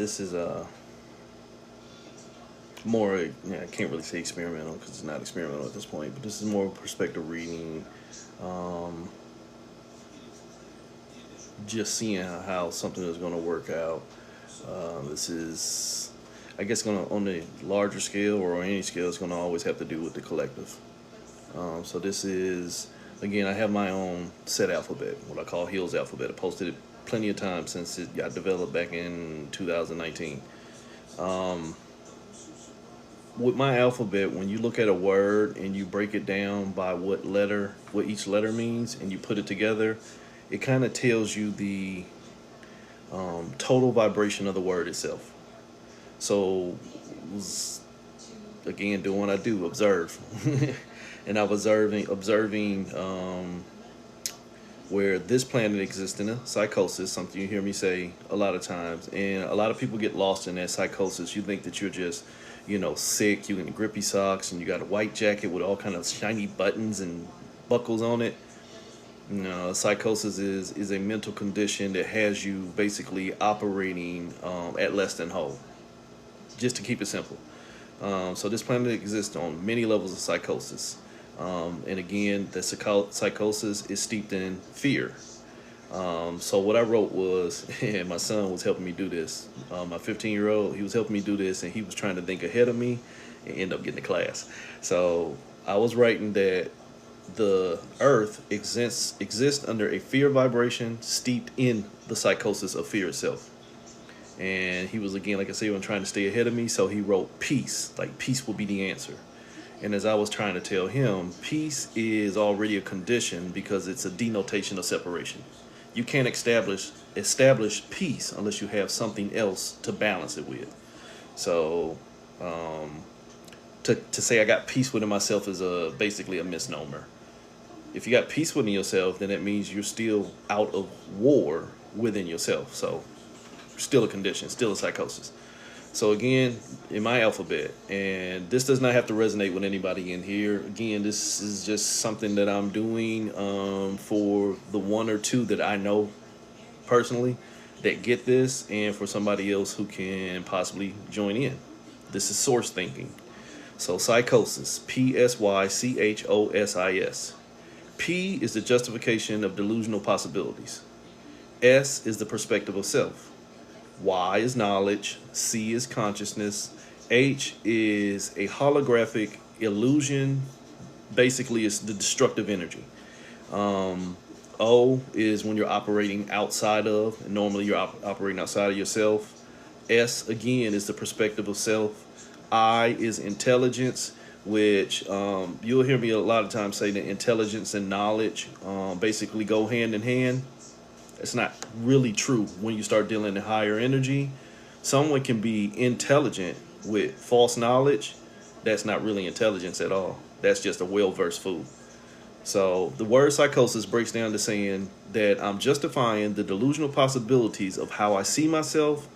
this is more, I can't really say experimental because it's not experimental at this point, but this is more perspective reading, um, just seeing how something is going to work out. This is, I guess, going to, on the larger scale or on any scale, it's going to always have to do with the collective. So this is, again, I have my own set alphabet, what I call Hills alphabet. I posted it plenty of times since it got developed back in 2019. With my alphabet, when you look at a word and you break it down by what each letter means, and you put it together, it kind of tells you the total vibration of the word itself. So, again, doing what I do, observe. And I'm observing where this planet exists in a psychosis, something you hear me say a lot of times. And a lot of people get lost in that psychosis. You think that you're just, sick, you in grippy socks, and you got a white jacket with all kind of shiny buttons and buckles on it. No, psychosis is a mental condition that has you basically operating at less than whole, just to keep it simple. So this planet exists on many levels of psychosis. And again, the psychosis is steeped in fear. So what I wrote was, and my son was helping me do this. My 15-year-old, he was helping me do this, and he was trying to think ahead of me and end up getting to class. So I was writing that the earth exists under a fear vibration steeped in the psychosis of fear itself. And he was, again, like I said, trying to stay ahead of me, so he wrote peace, like peace will be the answer. And as I was trying to tell him, peace is already a condition because it's a denotation of separation. You can't establish peace unless you have something else to balance it with. So to say I got peace within myself is basically a misnomer. If you got peace within yourself, then that means you're still out of war within yourself. So still a condition, still a psychosis. So again, in my alphabet, and this does not have to resonate with anybody in here. Again, this is just something that I'm doing for the one or two that I know personally that get this, and for somebody else who can possibly join in. This is source thinking. So psychosis, PSYCHOSIS. P is the justification of delusional possibilities. S is the perspective of self. Y is knowledge. C is consciousness. H is a holographic illusion. Basically, it's the destructive energy. O is when you're operating outside of, and normally you're operating outside of yourself. S, again, is the perspective of self. I is intelligence, which you'll hear me a lot of times say that intelligence and knowledge basically go hand in hand. It's not really true when you start dealing in higher energy. Someone can be intelligent with false knowledge. That's not really intelligence at all. That's just a well-versed fool. So the word psychosis breaks down to saying that I'm justifying the delusional possibilities of how I see myself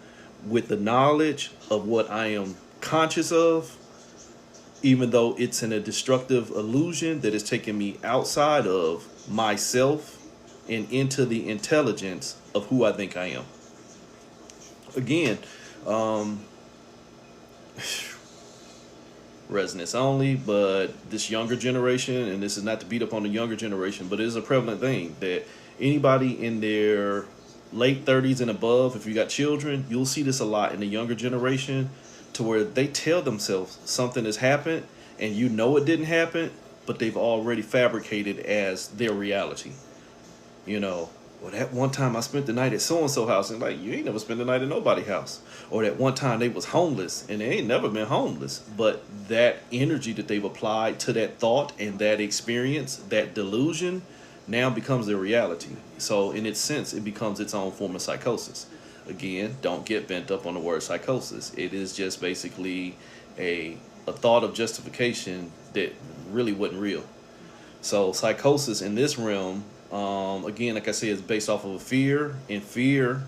with the knowledge of what I am conscious of, even though it's in a destructive illusion that is taking me outside of myself and into the intelligence of who I think I am. Again, resonance only, but this younger generation, and this is not to beat up on the younger generation, but it is a prevalent thing that anybody in their late 30s and above, if you got children, you'll see this a lot in the younger generation, to where they tell themselves something has happened and it didn't happen, but they've already fabricated as their reality. Well, that one time I spent the night at so-and-so house, and like, you ain't never spent the night at nobody's house. Or that one time they was homeless, and they ain't never been homeless. But that energy that they've applied to that thought and that experience, that delusion, now becomes their reality. So in its sense, it becomes its own form of psychosis. Again, don't get bent up on the word psychosis. It is just basically a thought of justification that really wasn't real. So psychosis in this realm, again, like I said, is based off of a fear, and fear,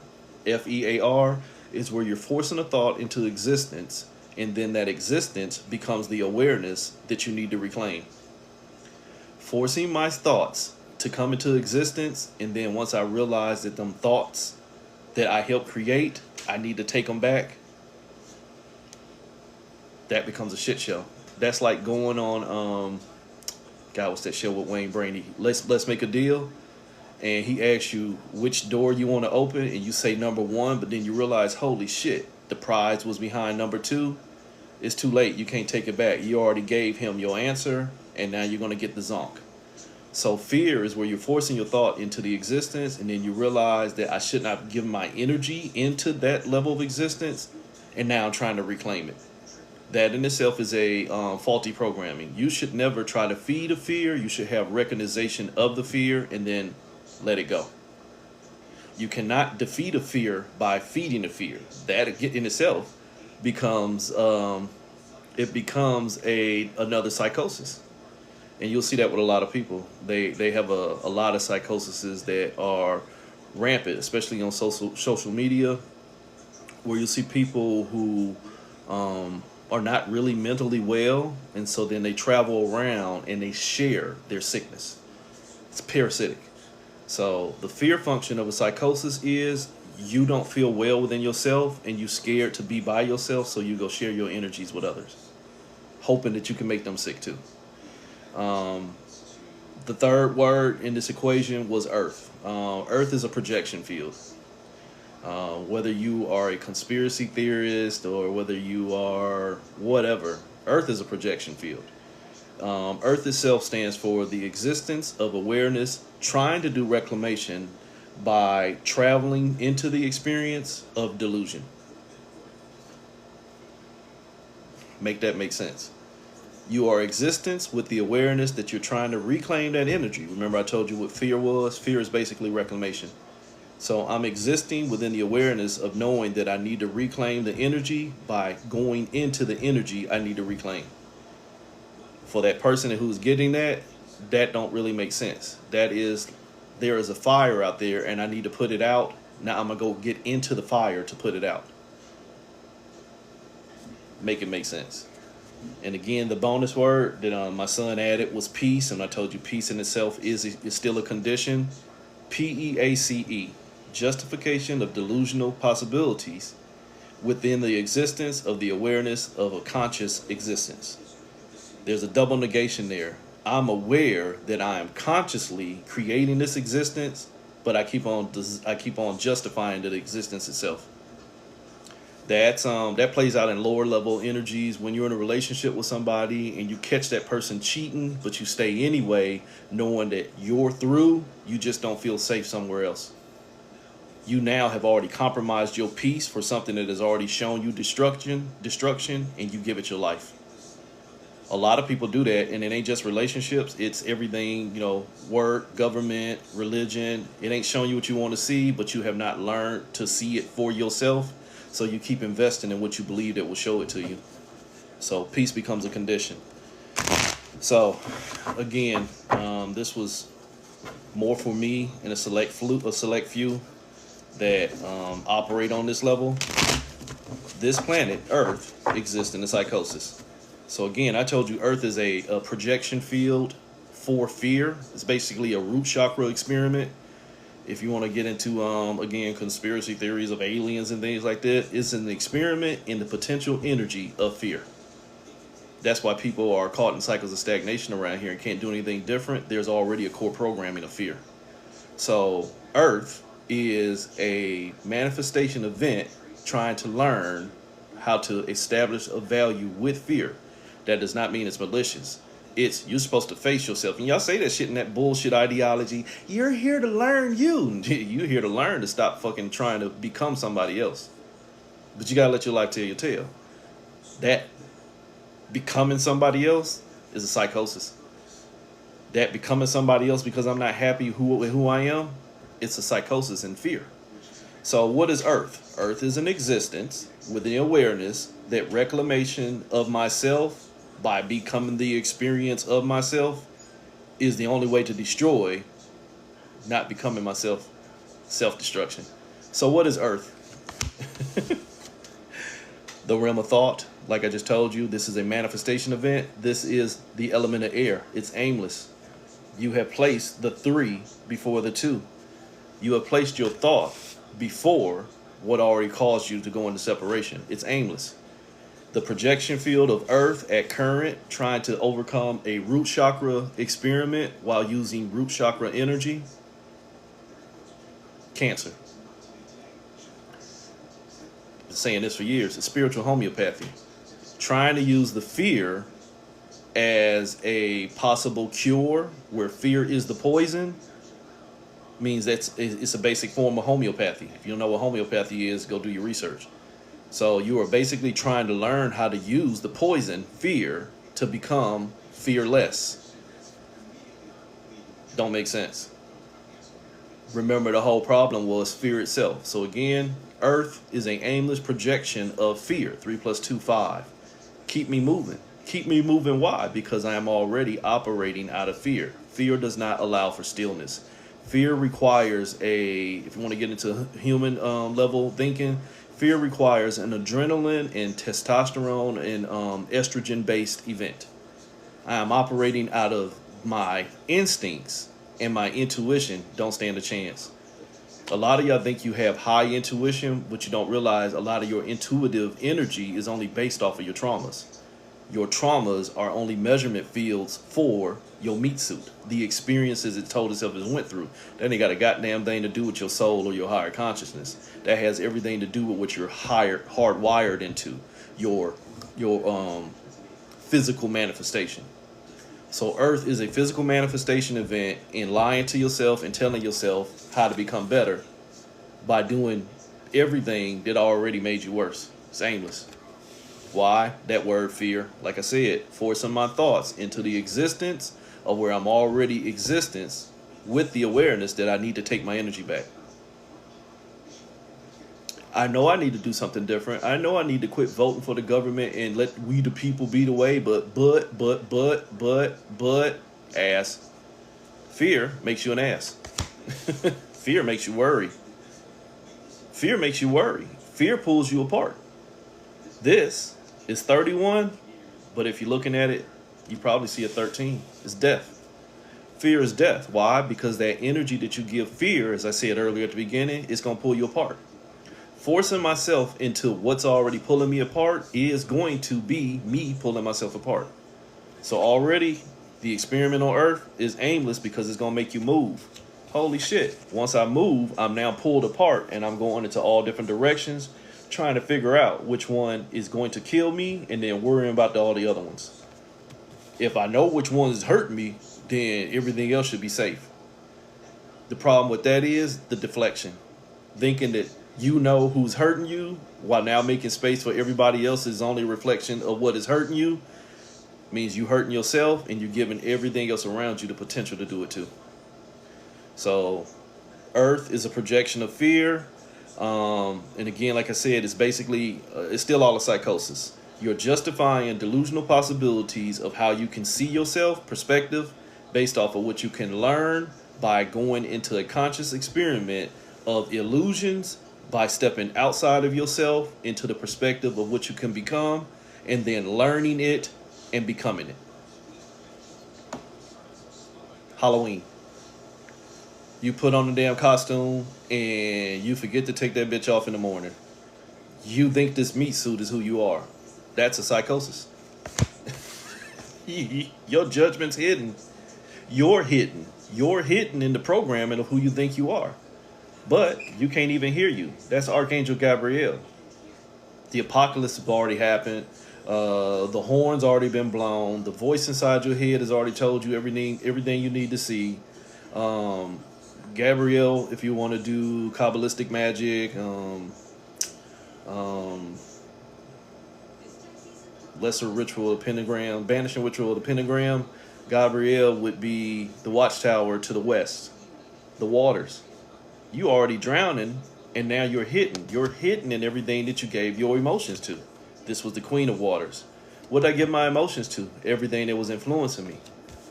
F-E-A-R, is where you're forcing a thought into existence, and then that existence becomes the awareness that you need to reclaim. Forcing my thoughts to come into existence, and then once I realize that them thoughts that I helped create, I need to take them back, that becomes a shit show. That's like going on, God, what's that show with Wayne Brady? Let's make a deal. And he asks you which door you want to open, and you say number 1, but then you realize, holy shit, the prize was behind number 2. It's too late. You can't take it back. You already gave him your answer, and now you're going to get the zonk. So fear is where you're forcing your thought into the existence, and then you realize that I should not give my energy into that level of existence, and now I'm trying to reclaim it. That in itself is a faulty programming. You should never try to feed a fear. You should have recognition of the fear and then let it go. You cannot defeat a fear by feeding a fear. That in itself becomes another psychosis. And you'll see that with a lot of people. They have a lot of psychoses that are rampant, especially on social media, where you'll see people who are not really mentally well, and so then they travel around and they share their sickness. It's parasitic. So the fear function of a psychosis is you don't feel well within yourself and you're scared to be by yourself, so you go share your energies with others, hoping that you can make them sick too. The third word in this equation was earth. Earth is a projection field. Whether you are a conspiracy theorist or whether you are whatever, earth is a projection field. Earth itself stands for the existence of awareness trying to do reclamation by traveling into the experience of delusion. Make that make sense. You are existence with the awareness that you're trying to reclaim that energy. Remember I told you what fear was? Fear is basically reclamation. So I'm existing within the awareness of knowing that I need to reclaim the energy by going into the energy I need to reclaim. For that person who's getting that don't really make sense. That is, there is a fire out there and I need to put it out. Now I'm going to go get into the fire to put it out. Make it make sense. And again, the bonus word that my son added was peace. And I told you peace in itself is still a condition. PEACE. Justification of delusional possibilities within the existence of the awareness of a conscious existence. There's a double negation there. I'm aware that I am consciously creating this existence, but I keep on justifying the existence itself. That plays out in lower level energies when you're in a relationship with somebody and you catch that person cheating, but you stay anyway, knowing that you're through. You just don't feel safe somewhere else. You now have already compromised your peace for something that has already shown you destruction, and you give it your life. A lot of people do that, and it ain't just relationships. It's everything, work, government, religion. It ain't showing you what you want to see, but you have not learned to see it for yourself. So you keep investing in what you believe that will show it to you. So peace becomes a condition. So again, this was more for me and a select few that operate on this level. This planet, Earth, exists in a psychosis. So again, I told you Earth is a projection field for fear. It's basically a root chakra experiment. If you want to get into, again, conspiracy theories of aliens and things like that, it's an experiment in the potential energy of fear. That's why people are caught in cycles of stagnation around here and can't do anything different. There's already a core programming of fear. So Earth is a manifestation event trying to learn how to establish a value with fear. That does not mean it's malicious. It's you're supposed to face yourself. And y'all say that shit in that bullshit ideology. You're here to learn you. You're here to learn to stop fucking trying to become somebody else. But you gotta let your life tell your tale. That becoming somebody else is a psychosis. That becoming somebody else because I'm not happy with who I am, it's a psychosis and fear. So what is Earth? Earth is an existence with the awareness that reclamation of myself by becoming the experience of myself is the only way to destroy, not becoming myself, self-destruction. So what is Earth? The realm of thought. Like I just told you, this is a manifestation event. This is the element of air. It's aimless. You have placed the 3 before the 2. You have placed your thought before what already caused you to go into separation. It's aimless. The projection field of Earth at current, trying to overcome a root chakra experiment while using root chakra energy. Cancer. Been saying this for years. It's spiritual homeopathy. Trying to use the fear as a possible cure, where fear is the poison, means it's a basic form of homeopathy. If you don't know what homeopathy is, go do your research. So you are basically trying to learn how to use the poison, fear, to become fearless. Don't make sense. Remember, the whole problem was fear itself. So again, Earth is an aimless projection of fear. 3 + 2 = 5. Keep me moving. Keep me moving. Why? Because I am already operating out of fear. Fear does not allow for stillness. Fear requires if you want to get into human level thinking, fear requires an adrenaline and testosterone and estrogen based event. I am operating out of my instincts, and my intuition don't stand a chance. A lot of y'all think you have high intuition, but you don't realize a lot of your intuitive energy is only based off of your traumas. Your traumas are only measurement fields for your meat suit, the experiences it told itself it went through. That ain't got a goddamn thing to do with your soul or your higher consciousness. That has everything to do with what you're hardwired into, your physical manifestation. So Earth is a physical manifestation event in lying to yourself and telling yourself how to become better by doing everything that already made you worse. It's aimless. Why? That word fear, like I said, forcing my thoughts into the existence of where I'm already existence with the awareness that I need to take my energy back. I know I need to do something different. I know I need to quit voting for the government and let we the people be the way, but, ass. Fear makes you an ass. Fear makes you worry. Fear makes you worry. Fear pulls you apart. This is 31, but if you're looking at it, you probably see a 13. It's death. Fear is death. Why? Because that energy that you give fear, as I said earlier at the beginning, is going to pull you apart. Forcing myself into what's already pulling me apart is going to be me pulling myself apart. So already, the experiment on Earth is aimless because it's going to make you move. Holy shit. Once I move, I'm now pulled apart and I'm going into all different directions, trying to figure out which one is going to kill me and then worrying about all the other ones. If I know which one is hurting me, then everything else should be safe. The problem with that is the deflection. Thinking that you know who's hurting you while now making space for everybody else's only reflection of what is hurting you means you hurting yourself and you're giving everything else around you the potential to do it too. So Earth is a projection of fear. And again, like I said, it's basically, it's still all a psychosis. You're justifying delusional possibilities of how you can see yourself, perspective, based off of what you can learn by going into a conscious experiment of illusions, by stepping outside of yourself into the perspective of what you can become, and then learning it and becoming it. Halloween. You put on the damn costume and you forget to take that bitch off in the morning. You think this meat suit is who you are. That's a psychosis. Your judgment's hidden. You're hidden. You're hidden in the programming of who you think you are. But you can't even hear you. That's Archangel Gabriel. The apocalypse has already happened. The horn's already been blown. The voice inside your head has already told you everything you need to see. Gabriel, if you want to do Kabbalistic magic, lesser ritual of pentagram, banishing ritual of the pentagram, Gabriel would be the watchtower to the west, the waters. You already drowning, and now you're hidden. You're hidden in everything that you gave your emotions to. This was the queen of waters. What did I give my emotions to? Everything that was influencing me.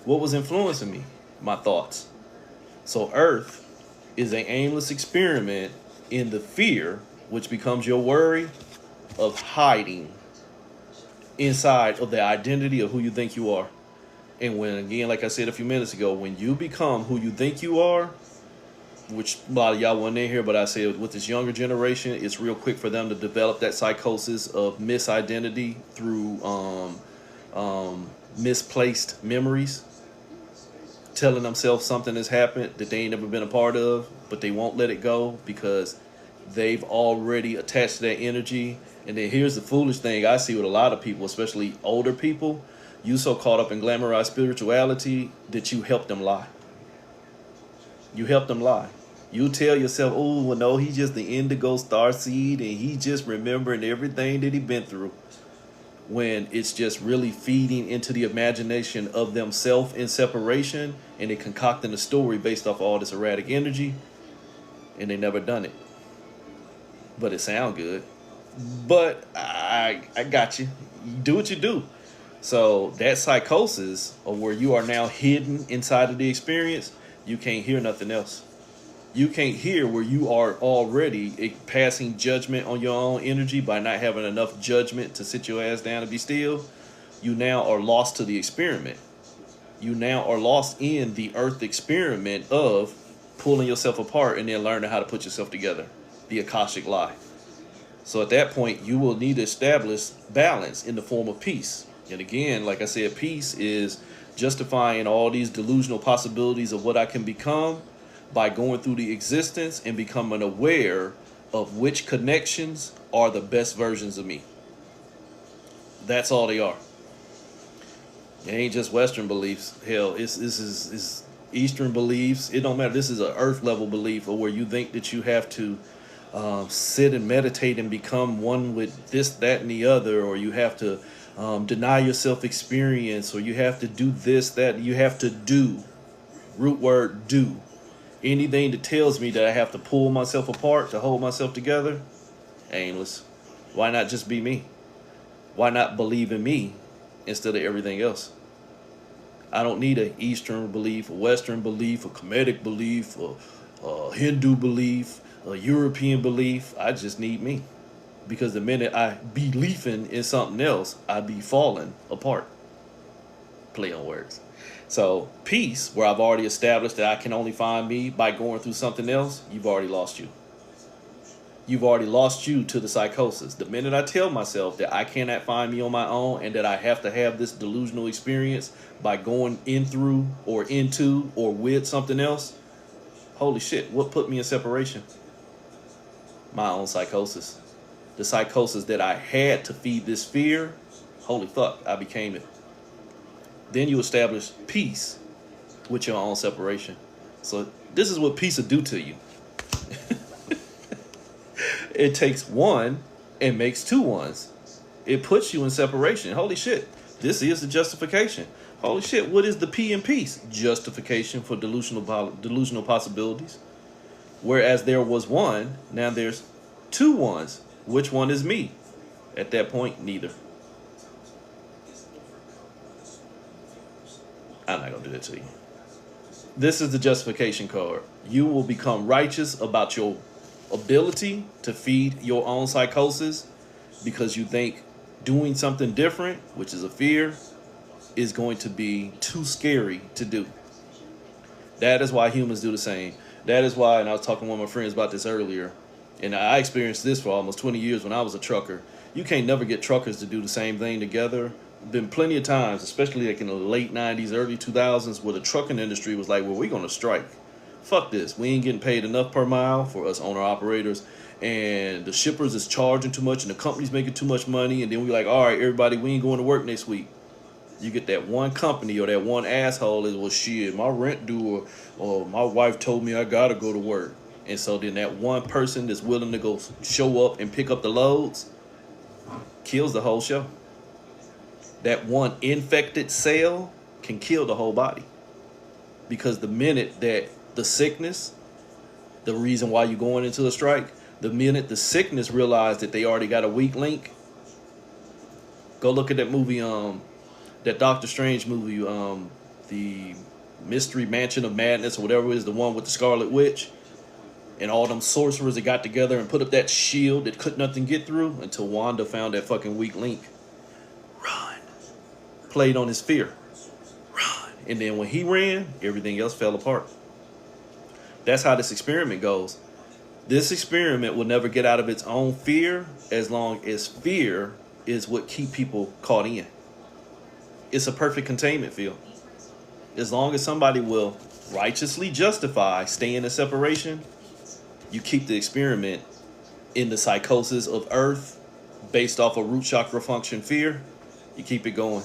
What was influencing me? My thoughts. So Earth is an aimless experiment in the fear, which becomes your worry, of hiding inside of the identity of who you think you are. And when, again, like I said a few minutes ago, when you become who you think you are, which a lot of y'all weren't in here, but I said with this younger generation, it's real quick for them to develop that psychosis of misidentity through misplaced memories, telling themselves something has happened that they ain't never been a part of, but they won't let it go because they've already attached to that energy. And then here's the foolish thing I see with a lot of people, especially older people. You so caught up in glamorized spirituality that you help them lie. You help them lie. You tell yourself, oh, well, no, he's just the indigo star seed and he just remembering everything that he been through. When it's just really feeding into the imagination of themselves in separation, and they concocting a story based off all this erratic energy, and they never done it. But it sound good. But I got you. You do what you do. So that psychosis, or where you are now hidden inside of the experience, you can't hear nothing else. You can't hear where you are already passing judgment on your own energy by not having enough judgment to sit your ass down and be still. You now are lost to the experiment. You now are lost in the earth experiment of pulling yourself apart and then learning how to put yourself together. The Akashic lie. So at that point, you will need to establish balance in the form of peace. And again, like I said, peace is justifying all these delusional possibilities of what I can become by going through the existence and becoming aware of which connections are the best versions of me. That's all they are. It ain't just Western beliefs. Hell, this is Eastern beliefs. It don't matter. This is an earth level belief, or where you think that you have to sit and meditate and become one with this, that, and the other, or you have to deny yourself experience, or you have to do this, that. You have to do. Root word do. Anything that tells me that I have to pull myself apart to hold myself together, aimless. Why not just be me? Why not believe in me instead of everything else? I don't need an Eastern belief, a Western belief, a Kemetic belief, a Hindu belief, a European belief. I just need me. Because the minute I be leafing in something else, I be falling apart. Play on words. So peace, where I've already established that I can only find me by going through something else, you've already lost you. You've already lost you to the psychosis. The minute I tell myself that I cannot find me on my own and that I have to have this delusional experience by going in through or into or with something else, holy shit, what put me in separation? My own psychosis. The psychosis that I had to feed this fear, holy fuck, I became it. Then you establish peace with your own separation. So this is what peace will do to you. It takes one and makes two ones. It puts you in separation. Holy shit, this is the justification. Holy shit, what is the P in peace? Justification for delusional possibilities. Whereas there was one, now there's two ones. Which one is me? At that point, neither. I'm not going to do that to you. This is the justification card. You will become righteous about your ability to feed your own psychosis because you think doing something different, which is a fear, is going to be too scary to do. That is why humans do the same. That is why, and I was talking to one of my friends about this earlier, and I experienced this for almost 20 years when I was a trucker. You can't never get truckers to do the same thing together. Been plenty of times, especially like in the late 90s, early 2000s, where the trucking industry was like, well, we're going to strike. Fuck this. We ain't getting paid enough per mile for us owner-operators, and the shippers is charging too much, and the company's making too much money, and then we're like, all right, everybody, we ain't going to work next week. You get that one company or that one asshole is, well, shit, my rent due, or my wife told me I got to go to work. And so then that one person that's willing to go show up and pick up the loads kills the whole show. That one infected cell can kill the whole body. Because the minute that the sickness, the reason why you're going into a strike, the minute the sickness realized that they already got a weak link, go look at that movie, that Doctor Strange movie, the Mystery Mansion of Madness or whatever it is, the one with the Scarlet Witch. And all them sorcerers that got together and put up that shield that could nothing get through until Wanda found that fucking weak link. Run. Played on his fear. Run. And then when he ran, everything else fell apart. That's how this experiment goes. This experiment will never get out of its own fear as long as fear is what keep people caught in. It's a perfect containment field. As long as somebody will righteously justify staying in separation, you keep the experiment in the psychosis of earth based off of root chakra function fear. You keep it going.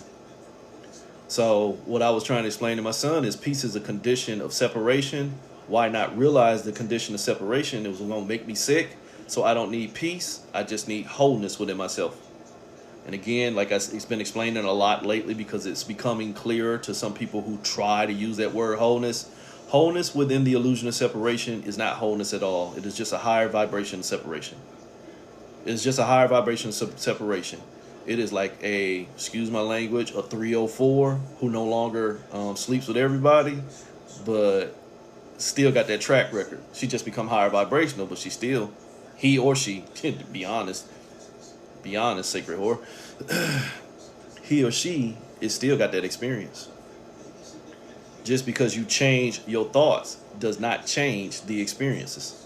So what I was trying to explain to my son is peace is a condition of separation. Why not realize the condition of separation? It was going to make me sick. So I don't need peace. I just need wholeness within myself. And again, like it's been explaining a lot lately because it's becoming clearer to some people who try to use that word wholeness. Wholeness within the illusion of separation is not wholeness at all. It is just a higher vibration of separation. It's just a higher vibration of separation. It is like excuse my language, a 304 who no longer sleeps with everybody, but still got that track record. She just become higher vibrational, but he or she, to be honest, sacred whore, he or she is still got that experience. Just because you change your thoughts does not change the experiences.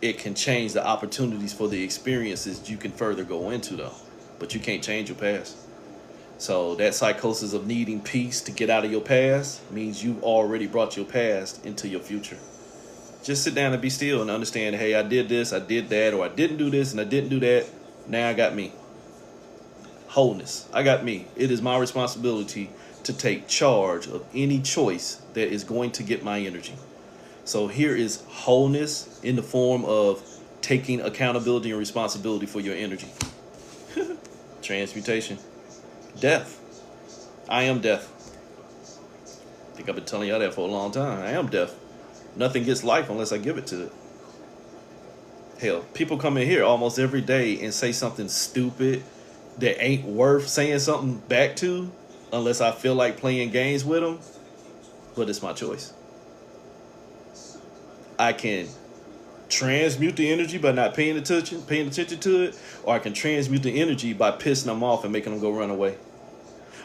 It can change the opportunities for the experiences you can further go into, though. But you can't change your past. So that psychosis of needing peace to get out of your past means you've already brought your past into your future. Just sit down and be still and understand, hey, I did this, I did that, or I didn't do this and I didn't do that. Now I got me. Wholeness. I got me. It is my responsibility to take charge of any choice that is going to get my energy. So here is wholeness in the form of taking accountability and responsibility for your energy. Transmutation. Death. I am death. I think I've been telling y'all that for a long time. I am death. Nothing gets life unless I give it to it. Hell, people come in here almost every day and say something stupid that ain't worth saying something back to unless I feel like playing games with them. But it's my choice. I can transmute the energy by not paying attention to it, or I can transmute the energy by pissing them off and making them go run away.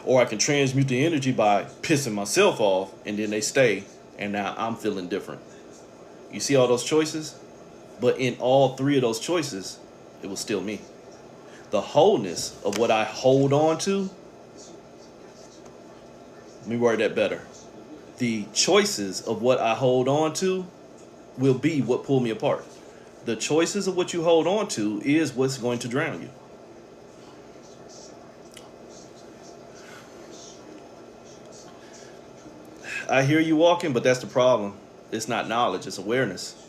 Or I can transmute the energy by pissing myself off and then they stay and now I'm feeling different. You see all those choices? But in all three of those choices, it was still me. The wholeness of what I hold on to, let me word that better. The choices of what I hold on to will be what pull me apart. The choices of what you hold on to is what's going to drown you. I hear you walking, but that's the problem. It's not knowledge, it's awareness.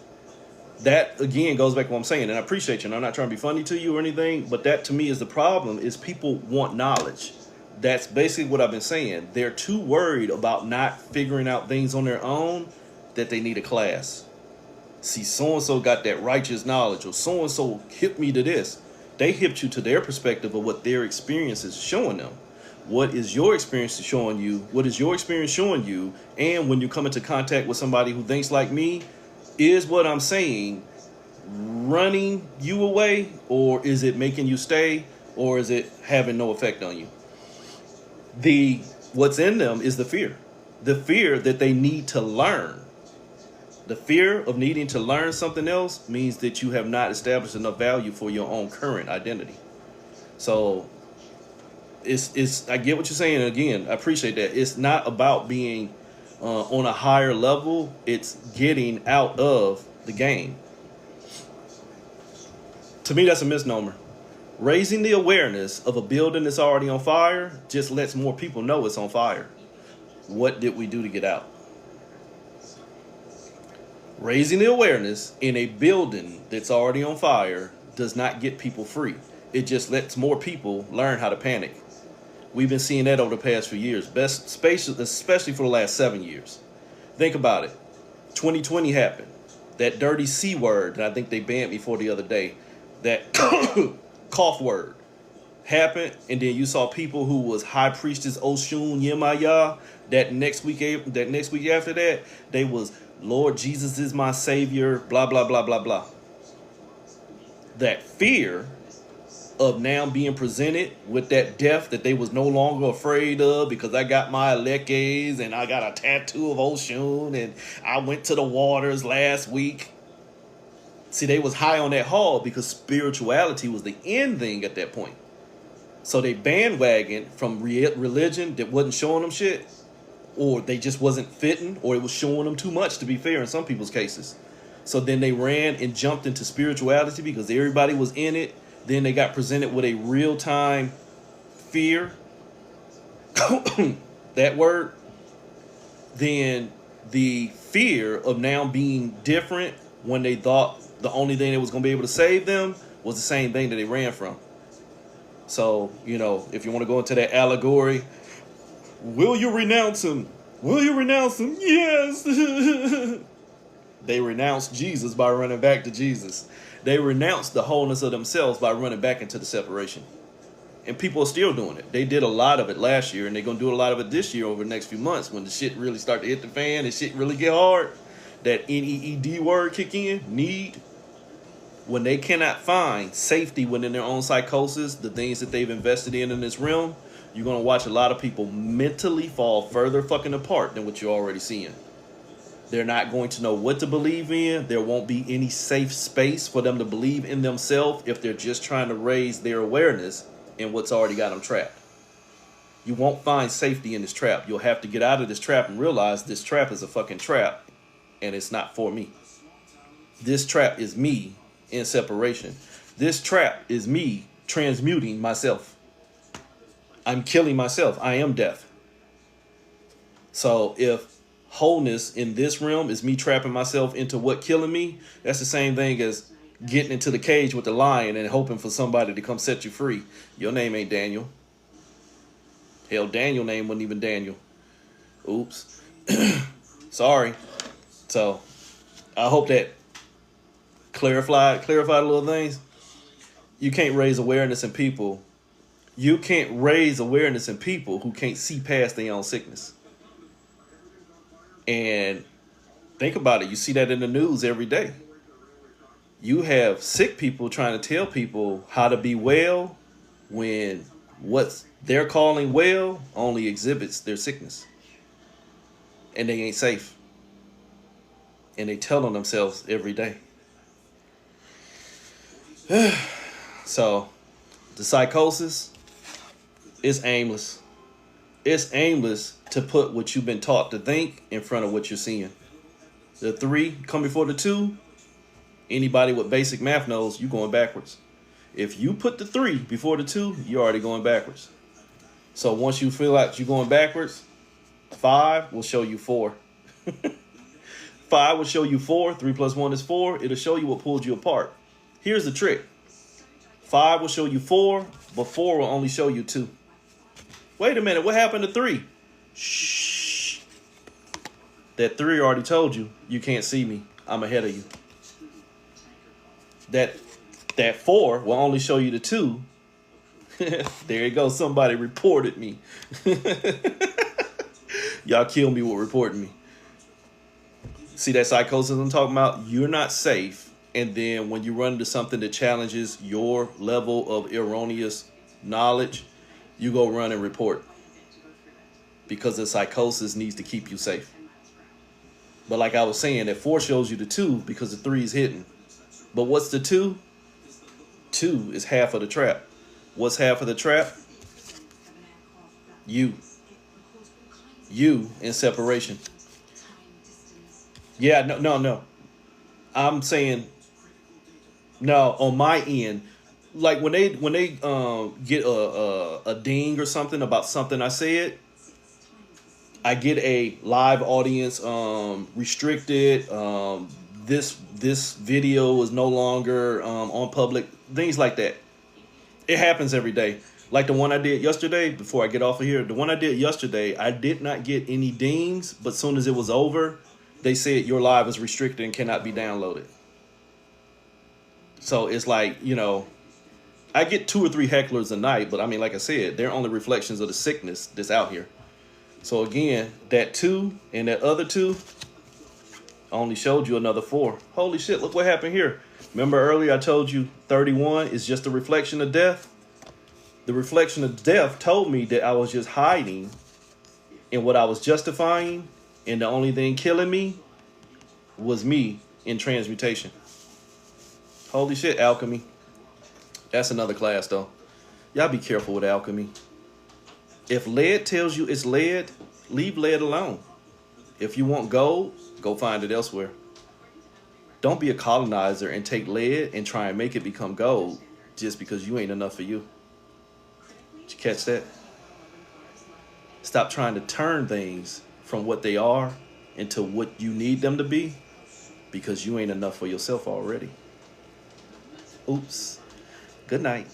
That, again, goes back to what I'm saying, and I appreciate you, and I'm not trying to be funny to you or anything, but that, to me, is the problem, is people want knowledge. That's basically what I've been saying. They're too worried about not figuring out things on their own that they need a class. See, so-and-so got that righteous knowledge, or so-and-so hipped me to this. They hipped you to their perspective of what their experience is showing them. What is your experience showing you? What is your experience showing you? And when you come into contact with somebody who thinks like me, is what I'm saying running you away, or is it making you stay, or is it having no effect on you? What's in them is the fear that they need to learn. The fear of needing to learn something else means that you have not established enough value for your own current identity. So I get what you're saying. Again, I appreciate that. It's not about being on a higher level. It's getting out of the game. To me, that's a misnomer. Raising the awareness of a building that's already on fire just lets more people know it's on fire. What did we do to get out? Raising the awareness in a building that's already on fire does not get people free. It just lets more people learn how to panic. We've been seeing that over the past few years, especially for the last 7 years. Think about it. 2020 happened. That dirty C word that I think they banned me for the other day, that cough word happened, and then you saw people who was High Priestess Oshun Yemaya. That next week after that, they was Lord Jesus is my Savior, blah, blah, blah, blah, blah. That fear of now being presented with that death that they was no longer afraid of, because I got my Alekes and I got a tattoo of Oshun and I went to the waters last week. See, they was high on that hog because spirituality was the end thing at that point. So they bandwagoned from religion that wasn't showing them shit, or they just wasn't fitting, or it was showing them too much, to be fair, in some people's cases. So then they ran and jumped into spirituality because everybody was in it. Then they got presented with a real-time fear. That word. Then the fear of now being different, when they thought the only thing that was going to be able to save them was the same thing that they ran from. So, you know, if you want to go into that allegory, will you renounce him? Will you renounce him? Yes. They renounced Jesus by running back to Jesus. They renounced the wholeness of themselves by running back into the separation. And people are still doing it. They did a lot of it last year, and they're going to do a lot of it this year over the next few months when the shit really start to hit the fan and shit really get hard. That NEED word kick in, need. When they cannot find safety within their own psychosis, the things that they've invested in this realm, you're going to watch a lot of people mentally fall further fucking apart than what you're already seeing. They're not going to know what to believe in. There won't be any safe space for them to believe in themselves if they're just trying to raise their awareness in what's already got them trapped. You won't find safety in this trap. You'll have to get out of this trap and realize this trap is a fucking trap, and it's not for me. This trap is me in separation. This trap is me transmuting myself. I'm killing myself. I am death. So if wholeness in this realm is me trapping myself into what killing me, that's the same thing as getting into the cage with the lion and hoping for somebody to come set you free. Your name ain't Daniel. Hell, Daniel's name wasn't even Daniel. Oops. Sorry. So I hope that clarified little things. You can't raise awareness in people. You can't raise awareness in people who can't see past their own sickness. And think about it. You see that in the news every day. You have sick people trying to tell people how to be well when what they're calling well only exhibits their sickness. And they ain't safe. And they tell on themselves every day. So, the psychosis is aimless. It's aimless to put what you've been taught to think in front of what you're seeing. The 3 come before the 2. Anybody with basic math knows you're going backwards. If you put the 3 before the 2, you're already going backwards. So once you feel like you're going backwards, 5 will show you 4. 5 will show you 4. 3 plus 1 is 4. It'll show you what pulled you apart. Here's the trick. 5 will show you 4, but 4 will only show you 2. Wait a minute, what happened to 3? Shh. That 3 already told you, you can't see me. I'm ahead of you. That 4 will only show you the 2. There you go. Somebody reported me. Y'all kill me with reporting me. See that psychosis I'm talking about? You're not safe. And then when you run into something that challenges your level of erroneous knowledge, you go run and report. Because the psychosis needs to keep you safe. But like I was saying, that 4 shows you the 2 because the 3 is hidden. But what's the 2? 2 is half of the trap. What's half of the trap? You. You in separation. Yeah, no. I'm saying, no, on my end, like when they get a ding or something about something I said, I get a live audience restricted. This video is no longer on public, things like that. It happens every day. Like the one I did yesterday, before I get off of here, the one I did yesterday, I did not get any dings, but as soon as it was over, they said your live is restricted and cannot be downloaded. So it's like, you know, I get 2 or 3 hecklers a night, but I mean, like I said, they're only reflections of the sickness that's out here. So again, that 2 and that other 2 only showed you another 4. Holy shit, look what happened here. Remember earlier I told you 31 is just a reflection of death? The reflection of death told me that I was just hiding in what I was justifying, and the only thing killing me was me in transmutation. Holy shit, alchemy. That's another class though. Y'all be careful with alchemy. If lead tells you it's lead, leave lead alone. If you want gold, go find it elsewhere. Don't be a colonizer and take lead and try and make it become gold just because you ain't enough for you. Did you catch that? Stop trying to turn things from what they are into what you need them to be because you ain't enough for yourself already. Oops. Good night.